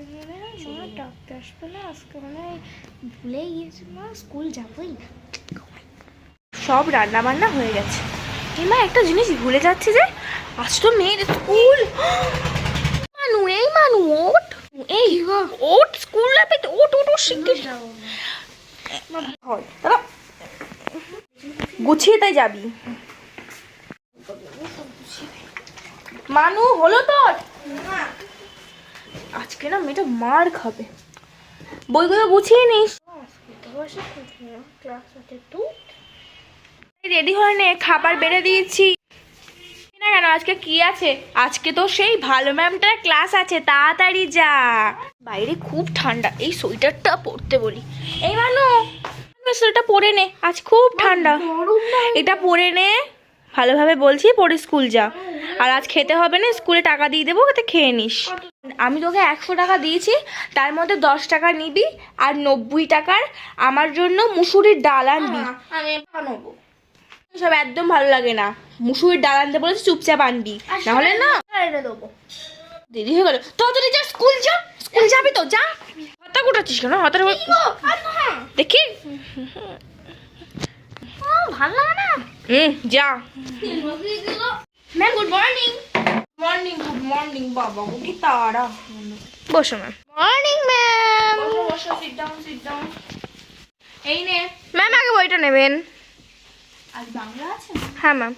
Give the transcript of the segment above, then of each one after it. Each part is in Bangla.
ডাক্তার আসবে না আজকে, মানে ভুলেই গিয়েছি মা, স্কুল যাবই না। সব রান্না বান্না হয়ে গেছে। মা একটা জিনিস ভুলে যাচ্ছে যে আজ তো মেয়ের স্কুল। মানু এই মানু ওঠ, এই ওঠ, স্কুল যাবে তো, ওঠ ওঠ শিখে গুছিয়ে তাই যাবি। মানু হলো তোর? আজকে না মেয়েটা মার খাবে। বইগুলো গুছিয়ে নিস। রেডি হয় নে, খাবার বেড়ে দিয়েছি না কেন? আজকে কি আছে? আজকে তো সেই ভালো ম্যামটার ক্লাস আছে, তাড়াতাড়ি যা। বাইরে খুব ঠান্ডা, এই সোয়েটারটা পরতে বলি। এই মানু সোয়েটারটা পরে নে, আজ খুব ঠান্ডা। এটা পরে নে, ভালোভাবে বলছি, পরে স্কুল যা। আর আজ খেতে হবে না, স্কুলে টাকা দিয়ে দেবো, ওতে খেয়ে নিস। আমি তোকে 100 টাকা দিয়েছি, তার মধ্যে 10 টাকা নিবি, আর 90 টাকার আমার জন্য মুসুরির ডাল আনবি। আমি নেবো, সব একদম ভালো লাগে না। মুসুরির ডাল আনতে বলেছি, চুপচাপ আনবি, নাহলে না এটা দেবো। দেরি হয়ে গেল, তাড়াতাড়ি যা, স্কুল যা। স্কুল যাবি তো যা। হাতা কুটাচ্ছিস কেন? হাতা দেখি ভালো লাগে না। যা। Ma'am good morning. Morning, good morning বাবা, উঠি তারা। বসো ম্যাম। Morning ma'am. বসো বসো, সিট ডাউন সিট ডাউন। এই নে ম্যাম, আগে বইটা নেবেন। আজ বাংলা আছে? হ্যাঁ ma'am.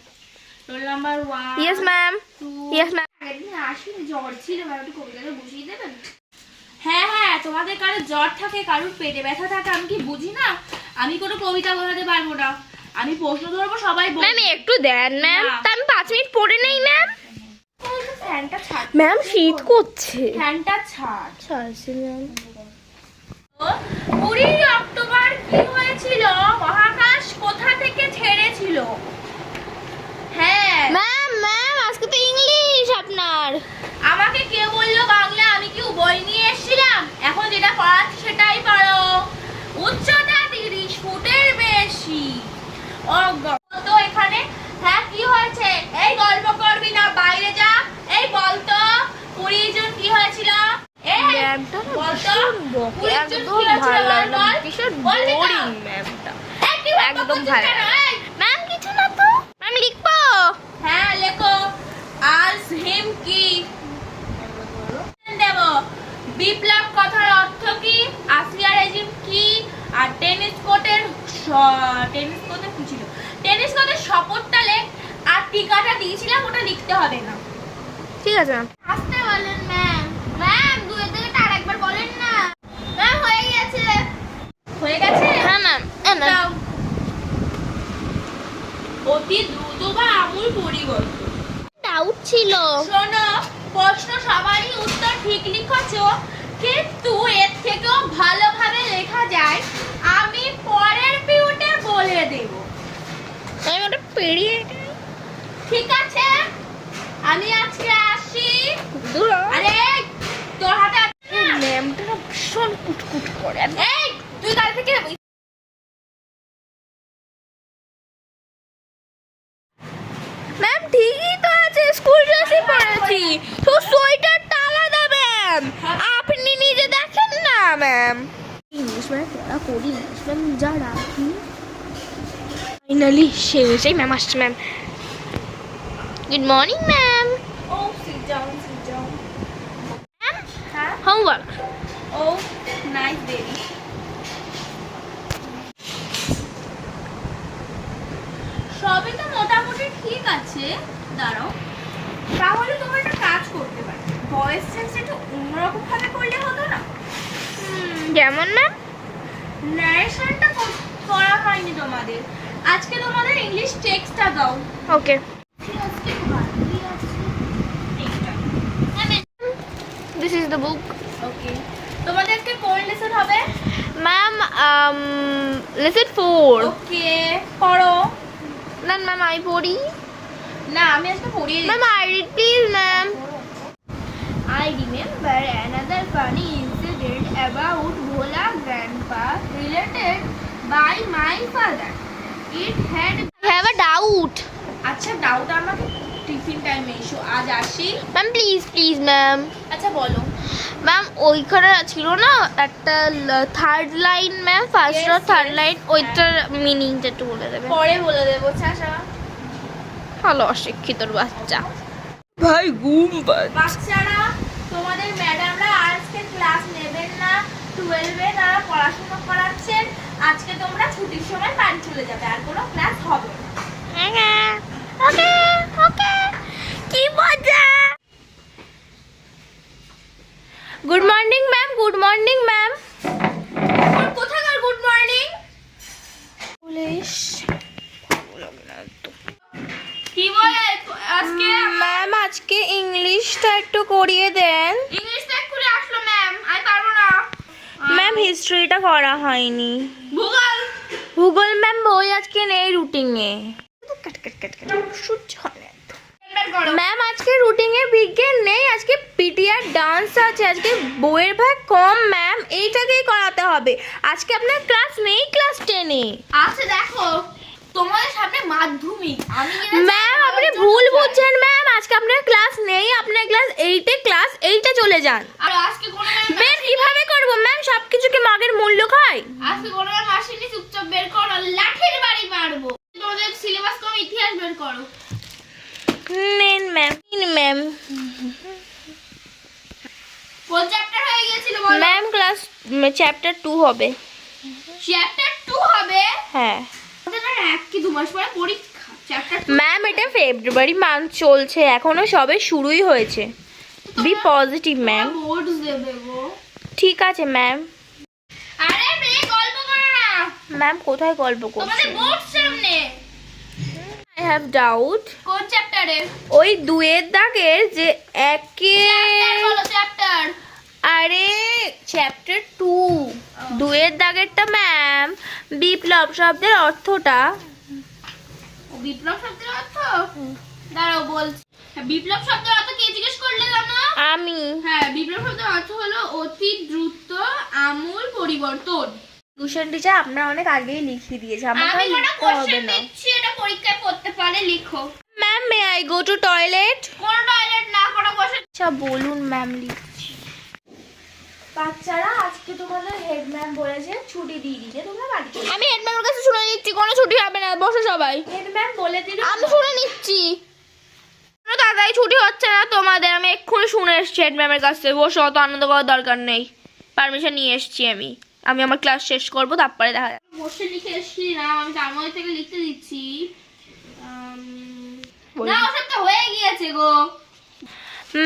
Roll number 1। Yes ma'am. Yes ma'am. একদিন আসলে জ্বর ছিল, একটু কবিতাটা বুঝিয়ে দেবেন? হ্যাঁ হ্যাঁ, তোমাদের কারো জ্বর থাকে, কারোর পেটে ব্যথা থাকে, আমি কি বুঝি না? আমি কোনো কবিতা বোঝাতে পারবো না। আমি প্রশ্ন ধরবো, সবাই বলবে। ম্যাম একটু দেন ম্যাম, তা আমি 5 মিনিট পড়ে নেই ম্যাম। ফ্যানটা ছাড় ম্যাম, শীত করছে। ফ্যানটা ছাড়। ছাড়ছি ম্যাম। 20 অক্টোবর কি হয়েছিল? মহাকাশ কোথা থেকে ছেড়েছিল? হ্যাঁ ম্যাম। ম্যাম আজকে তো ইংলিশ আপনার। আমাকে কে বললো বাংলা? আমি কি বই নিয়ে এসেছিলাম? এখন যেটা পড়াচ্ছি সেটাই পড়ো। উচ্চতা 30 ফুটের বেশি। ও তো এখানে। হ্যাঁ কি হয়েছে? এই গল্প করবি না, বাইরে যা। এই বলতো 20 জন কি হয়েছিল? এই ম্যামটা বলতো 20 জন কি হয়েছিল? বল কিশোর বোরিং ম্যামটা, একদম ভালো। ম্যাম কিছু না তো ম্যাম, লিখবো? হ্যাঁ লেখো। আজ হিম কি দেব? বিপ্লব কথার অর্থ কি? আসিয়া রেজিম কি? আর টেনিস কোর্টের কি ছিল? টেনিস কোর্টের শপথটা লেখ, আর টিকাটা দিয়েছিলাম ওটা লিখতে হবে না। ঠিক আছে ম্যাম। আসতে বলেন ম্যাম। ম্যাম দুই থেকে তার একবার বলেন না। ম্যাম হয়ে গেছে। হয়ে গেছে? হ্যাঁ ম্যাম। দাও। অতি দ্রুত বা আমূল পরিবর্তন। ডাউট ছিল। শোনো, প্রশ্ন সবারই উত্তর ঠিক লিখছো, কিন্তু এর থেকেও ভালোভাবে লেখা যায়। আমি পরের পিউটে বলে দেব। আমি ওটা পেরিয়ে। ঠিক আছে, আমি আজকে আসি। আরে তোর হাতে ম্যামটা না ভীষণ কুটকুট করে। এই তুই গাড়ি থেকে ম্যাম ঠিকই তো আছে, স্কুল ড্রেসই পরেছি, তো সোয়েটারটা আলাদা ম্যাম, আপনি নিজে দেখেন না ম্যাম। ইংলিশ ম্যাম পড়া করি, ইংলিশ ম্যাম যা রাখি। ফাইনালি শেষ। এই ম্যাম আসছে ম্যাম। Good morning ma'am. ও sit down sit down. Ma'am হ্যাঁ হোমওয়ার্ক। ও নাইস বেবি। সবই তো মোটামুটি ঠিক আছে, দাঁড়াও। তাহলে তোমার একটা কাজ করতে পারো, ভয়েস চেঞ্জ একটু অন্যরকম ভাবে করলে হতো না? যেমন ম্যাম? ন্যারেশনটা করা হয়নি তোমাদের, আজকে তোমাদের ইংলিশ টেক্সটটা দাও। Okay. This is the book. Okay, তোমাদের আজকে কোন লেসন হবে? Ma'am lesson 4। ওকে পড়ো। না ম্যাম আমি পড়ি না, আমি আজকে পড়িয়ে দিই। Ma'am I read please ma'am. I remember another funny incident about Bhola grandpa related by my father. It had I have a doubt. আচ্ছা ডাউট আমাকে টিফিন টাইমে এসো, আজ আসি। Ma'am please please ma'am. আচ্ছা বলো। ম্যাম ওইখানে ছিল না একটা থার্ড লাইন ম্যাম, ফার্স্ট আর থার্ড লাইন, ওইটার মিনিংটা একটু বলে দেবে। পরে বলে দেবো চাষা। ভালো অশিক্ষিতর বাচ্চা। ভাই ঘুম পাচ্ছে। বাচ্চারা তোমাদের ম্যাডামরা আজকে ক্লাস নেবেন না, 12-এ তারা পড়াশোনা করাচ্ছেন। আজকে তোমরা ছুটির সময় বাড়ি চলে যাবে, আর কোনো ক্লাস হবে না। ওকে ওকে, কি মজা। Good morning ma'am, good morning ma'am. কোথাকার গুড মর্নিং? পুলিশ কি বলে আজকে? ম্যাম আজকে ইংলিশটা একটু করিয়ে দেন। ইংলিশটা করে আসলো ম্যাম, আমি পারবো না। ম্যাম হিস্ট্রিটা করা হয়নি। ভূগোল, ভূগোল ম্যাম বই আজকে নেই রুটিনে। কাট কাট কাট কাট সহ্য হয় না। ম্যাম আজকে রুটিনে বিজ্ঞান নেই, আজকে পিটিআর ডান্স আছে। আজকে বইয়ের ভাগ কম ম্যাম, এইটাকেই করাতে হবে। আজকে আপনার ক্লাস নেই, ক্লাস 10-এ। আচ্ছা দেখো তোমাদের সামনে মাধ্যমিক, আমি ম্যাম আপনি ভুল বুঝছেন ম্যাম, আজকে আপনার ক্লাস নেই। আপনার ক্লাস 8-এ, ক্লাস 8-এ চলে যান। আর আজকে কোনো বের কিভাবে করব ম্যাম? সবকিছুকে মাগের মূল্য খায়। আজকে কোনো মাসিনি, চুপচাপ বের করো, লাঠির বাড়ি মারবো। তোমাদের সিলেবাস কম, ইতিহাস বের করো। নেন ম্যাম, ম্যাম কোন চ্যাপ্টার হয়ে গিয়েছিল বলো? ম্যাম ক্লাস চ্যাপ্টার 2 হবে। চ্যাপ্টার 2 হবে? হ্যাঁ আমাদের আর 1 কি 2 মাস পরে পরীক্ষা। চ্যাপ্টার ম্যাম এটা ফেব্রুয়ারি মান্থ চলছে, এখনো সবে শুরুই হয়েছে। B positive ma'am. বোর্ড দেবে গো। ঠিক আছে ম্যাম। আরে মেয়ে গল্প করো না ম্যাম কোথায় গল্প তোমাদের করছেন? বোর্ড সামনে। I have doubt. কোন চ্যাপ্টারে? ওই 2-এর দাগের যে একে। চ্যাপ্টার বলো, চ্যাপ্টার। আরে চ্যাপ্টার 2 2-এর দাগেরটা ম্যাম, বিপ্লব শব্দের অর্থটা। ও বিপ্লব শব্দের অর্থ? দাঁড়াও বলছি। বিপ্লব শব্দের অর্থ কি জিজ্ঞেস করলে জানো? আমি হ্যাঁ, বিপ্লব শব্দের অর্থ হলো অতি দ্রুত আমূল পরিবর্তন। টিউশন টিচার আপনারা অনেক আগেই লিখিয়ে দিয়েছে, আমাকে আমি আর কোনো লিখতে হবে কোশ্চেন না। দিচ্ছি, এটা পরীক্ষায় পড়তে পারে, লিখো। Ma'am may I go to toilet? কোন টয়লেট না করা বসে। আচ্ছা বলুন ম্যাম, লিখছি। বাচ্চারা আজকে তোমাদের হেড ম্যাম বলেছে ছুটি দিয়ে দিতে, তোমরা বাড়ি চলে যাও। আমি হেড ম্যামের কাছে শুনে নিচ্ছি, কোনো ছুটি হবে না, বসো সবাই। হেড ম্যাম বলে দিল। আমি শুনে নিচ্ছি। কোনো তাড়াতাড়ি ছুটি হচ্ছে না তোমাদের, আমি এক্ষুনি শুনে এসেছি হেড ম্যামের কাছ থেকে। বসো, অত আনন্দ করার দরকার নেই, পারমিশন নিয়ে এসেছি আমি। আমি আমার ক্লাস শেষ করবো, তারপরে দেখা যাবে। বসে লিখে এসেছি না, আমি তার মধ্যে থেকে লিখতে দিচ্ছি। না ওসব তো হয়ে গিয়েছে গো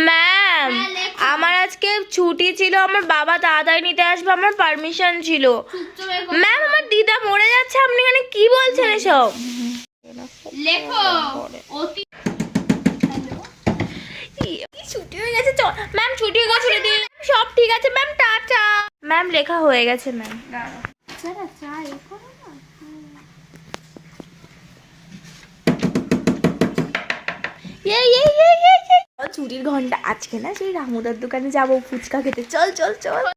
ম্যাম হ্যাঁ, লেখো। আমার আজকে ছুটি ছিল, আমার বাবা তাড়াতাড়ি নিতে আসবে, আমার পারমিশন ছিল। চুপচাপ বের করো। ম্যাম আমার দিদা মরে যাচ্ছে, আপনি এখানে কি বলছেন এসব? লেখো অতি। ছুটি হয়ে গেছে, চল ম্যাম ছুটি হয়ে গেছে, ছুটি দিন। সব ঠিক আছে ম্যাম, টাটা। ম্যাম লেখা হয়ে গেছে ম্যাম। ছুটির ঘন্টা আজকে না, সেই রামুদার দোকানে যাবো ফুচকা খেতে। চল চল চল।